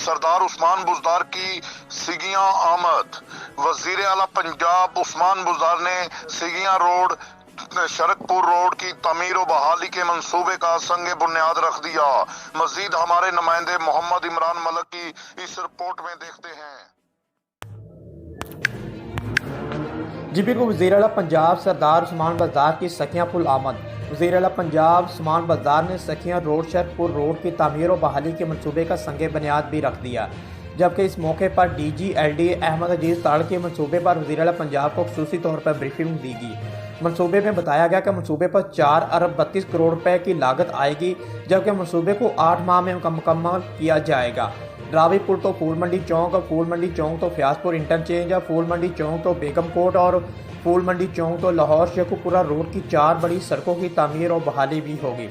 सरदार उस्मान बुज़दार की सिगियां आमद। वजीर आला पंजाब उस्मान बुज़दार ने सिगियां रोड शरकपुर रोड की तमीर और बहाली के मंसूबे का संग बुनियाद रख दिया। मजीद हमारे नुमाइंदे मोहम्मद इमरान मलिक की इस रिपोर्ट में देखते हैं। जी बिल्कुल, वज़ीर आला पंजाब सरदार उस्मान बुज़दार की सखियां पुल आमद। वज़ीर आला पंजाब उस्मान बुज़दार ने सखियां रोड शरकपुर रोड की तामीर और बहाली के मंसूबे का संग बुनियाद भी रख दिया, जबकि इस मौके पर DG/LD अहमद अजीज़ ताड़ के मंसूबे पर वज़ीर आला पंजाब को खुसूसी तौर पर ब्रीफिंग दी गई। मंसूबे में बताया गया कि मंसूबे पर 4 अरब 32 करोड़ रुपए की लागत आएगी, जबकि मंसूबे को 8 माह में मुकम्मल किया जाएगा। ड्रावी पुल तो फूल मंडी चौक, फूल मंडी चौक तो फ्याजपुर इंटरचेंज, फूल मंडी चौक तो बेगम कोट और फूल मंडी चौक तो लाहौर शेखुपुरा रोड की 4 बड़ी सड़कों की तामीर और बहाली भी होगी।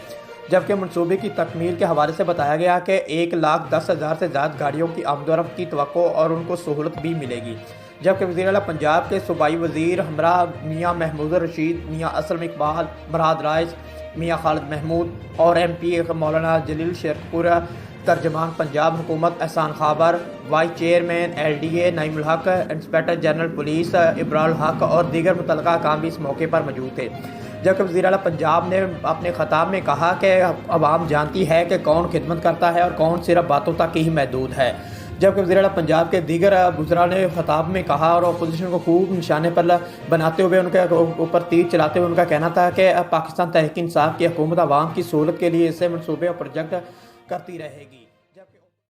जबकि मंसूबे की तकमील के हवाले से बताया गया कि 1,10,000 से ज़्यादा गाड़ियों की आमदोरफ्त की तवक्को और उनको सहूलत भी मिलेगी। जबकि वज़ीर आला पंजाब के सूबाई वज़ीर हमरा मियाँ महमूद रशीद, मियाँ असलम इकबाल, बरहाद राइस, मियाँ खालिद महमूद और MP मौलाना जलील शेखपुरा, तर्जमान पंजाब हुकूमत एहसान खाबर, वाइस चेयरमैन LDA नईमुल हक, इंस्पेक्टर जनरल पुलिस इब्राल हक और दीगर मुतल्लिका अहकाम भी इस मौके पर मौजूद थे। जबकि वज़ीर आला पंजाब ने अपने खिताब में कहा कि अवाम जानती है कि कौन खिदमत करता है और कौन सिर्फ बातों तक ही महदूद है। जबकि वज़ीर आला पंजाब के दीगर बुज़रा ने खिताब में कहा और अपोजिशन को खूब निशाने पर बनाते हुए उनके ऊपर तीर चलाते हुए उनका कहना था कि पाकिस्तान तहरीक इंसाफ की हुकूमत अवाम की सहूलत के लिए ऐसे मनसूबे और प्रोजेक्ट करती रहेगी।